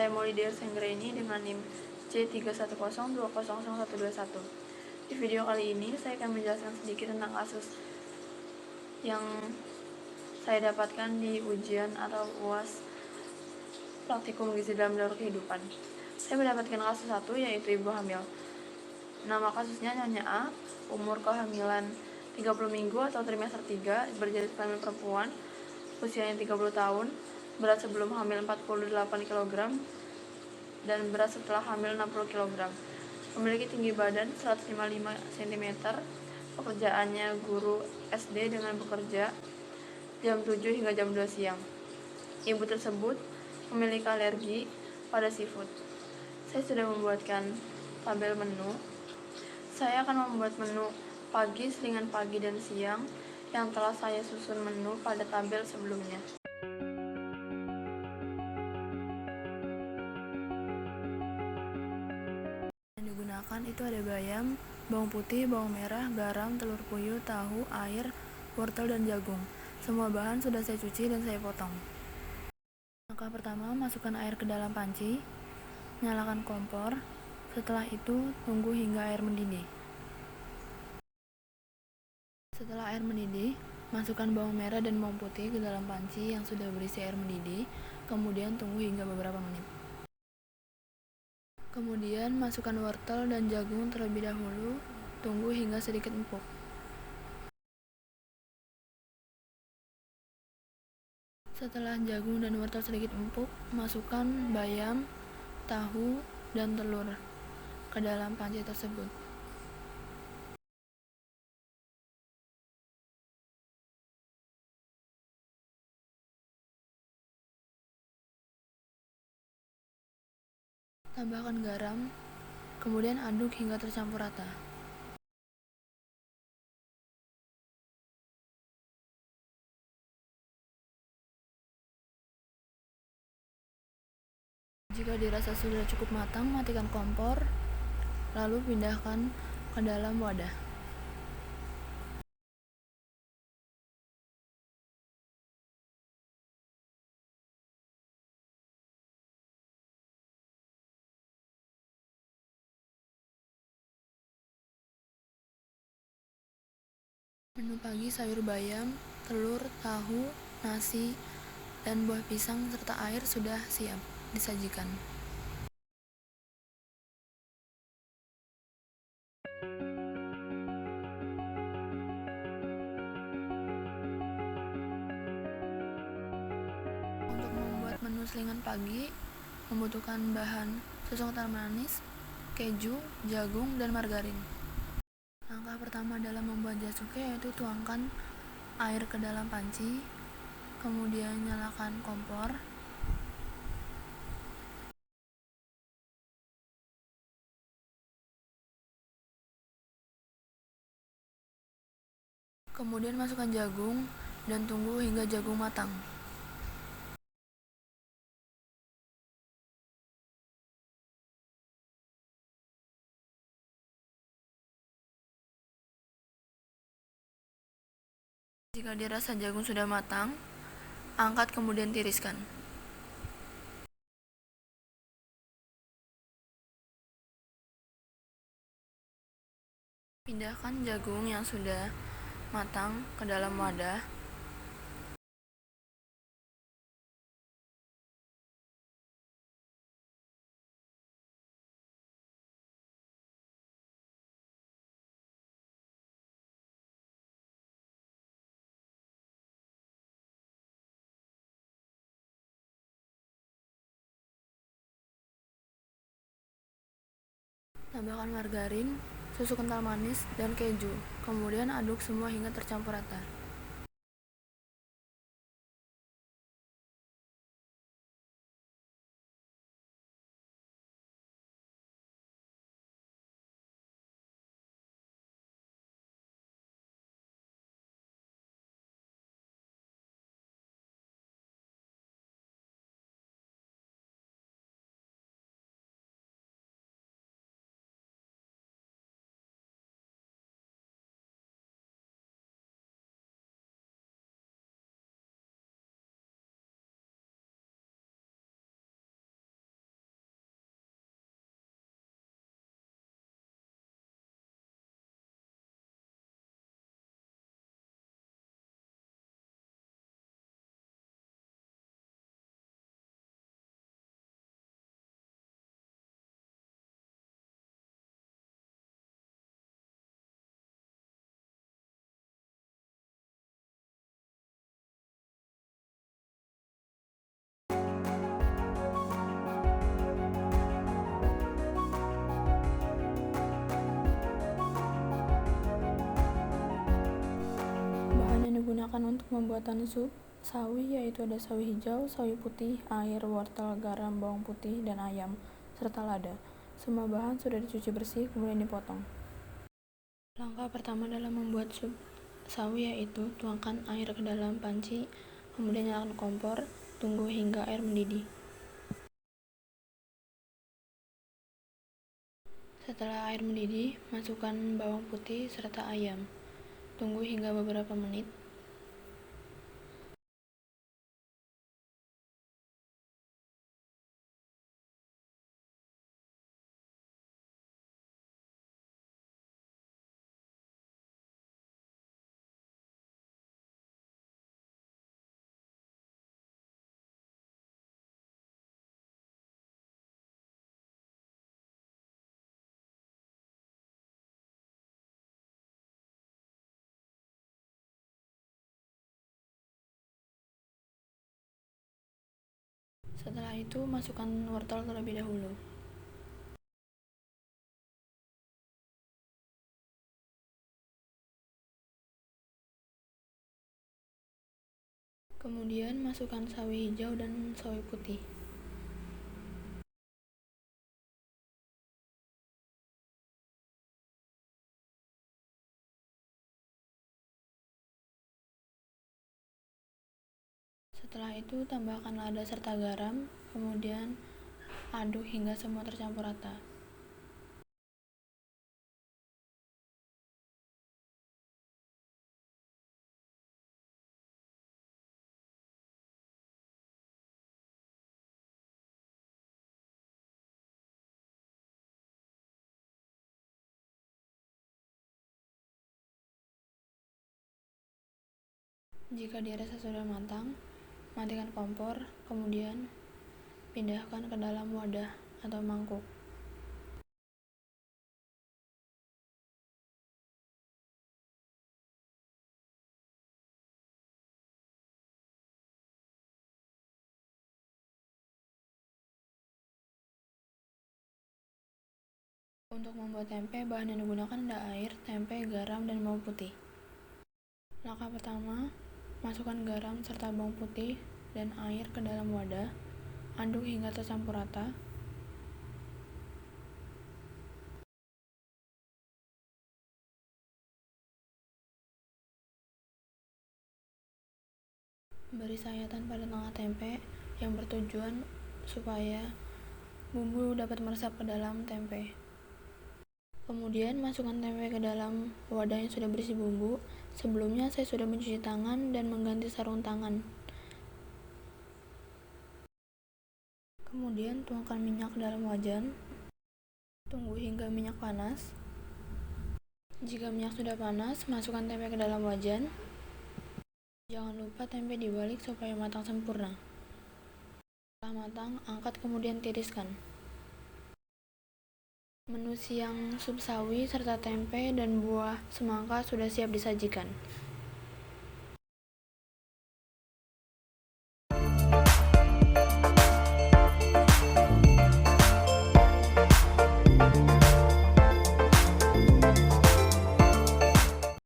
saya Mauli Dearsengraini dengan NIM C310200121. Di video kali ini saya akan menjelaskan sedikit tentang kasus yang saya dapatkan di ujian atau UAS praktikum gizi dalam jalur kehidupan. Saya mendapatkan kasus 1, yaitu ibu hamil. Nama kasusnya Nyonya A, umur kehamilan 30 minggu atau trimester 3, berjenis kelamin perempuan, usianya 30 tahun, berat sebelum hamil 48 kg, dan berat setelah hamil 60 kg. Memiliki tinggi badan 155 cm, pekerjaannya guru SD dengan bekerja jam 7 hingga jam 2 siang. Ibu tersebut memiliki alergi pada seafood. Saya sudah membuatkan tabel menu. Saya akan membuat menu pagi, selingan pagi dan siang yang telah saya susun menu pada tabel sebelumnya. Yang digunakan itu ada bayam, bawang putih, bawang merah, garam, telur puyuh, tahu, air, wortel, dan jagung. Semua bahan sudah saya cuci dan saya potong. Langkah pertama, masukkan air ke dalam panci, nyalakan kompor. Setelah itu, tunggu hingga air mendidih. Setelah air mendidih, masukkan bawang merah dan bawang putih ke dalam panci yang sudah berisi air mendidih, kemudian tunggu hingga beberapa menit. Kemudian, masukkan wortel dan jagung terlebih dahulu, tunggu hingga sedikit empuk. Setelah jagung dan wortel sedikit empuk, masukkan bayam, tahu, dan telur ke dalam panci tersebut. Tambahkan garam, kemudian aduk hingga tercampur rata. Jika dirasa sudah cukup matang, matikan kompor, lalu pindahkan ke dalam wadah. Menu pagi sayur bayam, telur, tahu, nasi, dan buah pisang serta air sudah siap disajikan. Untuk membuat menu selingan pagi, membutuhkan bahan susu kental manis, keju, jagung, dan margarin. Langkah pertama dalam membuat jasuke yaitu tuangkan air ke dalam panci, kemudian nyalakan kompor. Kemudian masukkan jagung dan tunggu hingga jagung matang. Jika dirasa jagung sudah matang, angkat kemudian tiriskan. Pindahkan jagung yang sudah matang ke dalam wadah. Tambahkan margarin, susu kental manis, dan keju. Kemudian aduk semua hingga tercampur rata. Untuk pembuatan sup sawi yaitu ada sawi hijau, sawi putih, air, wortel, garam, bawang putih, dan ayam, serta lada. Semua bahan sudah dicuci bersih kemudian dipotong. Langkah pertama dalam membuat sup sawi yaitu tuangkan air ke dalam panci, kemudian nyalakan kompor, tunggu hingga air mendidih. Setelah air mendidih, masukkan bawang putih serta ayam. Tunggu hingga beberapa menit. Setelah itu, masukkan wortel terlebih dahulu. Kemudian, masukkan sawi hijau dan sawi putih. Setelah itu, tambahkan lada serta garam, kemudian aduk hingga semua tercampur rata. Jika dirasa sudah matang, matikan kompor, kemudian pindahkan ke dalam wadah atau mangkuk. Untuk membuat tempe, bahan yang digunakan ada air, tempe, garam, dan bawang putih. Langkah pertama, masukkan garam serta bawang putih dan air ke dalam wadah. Aduk hingga tercampur rata. Beri sayatan pada tengah tempe yang bertujuan supaya bumbu dapat meresap ke dalam tempe. Kemudian masukkan tempe ke dalam wadah yang sudah berisi bumbu. Sebelumnya saya sudah mencuci tangan dan mengganti sarung tangan. Kemudian tuangkan minyak ke dalam wajan. Tunggu hingga minyak panas. Jika minyak sudah panas, masukkan tempe ke dalam wajan. Jangan lupa tempe dibalik supaya matang sempurna. Setelah matang, angkat kemudian tiriskan. Menu siang sup sawi serta tempe dan buah semangka sudah siap disajikan.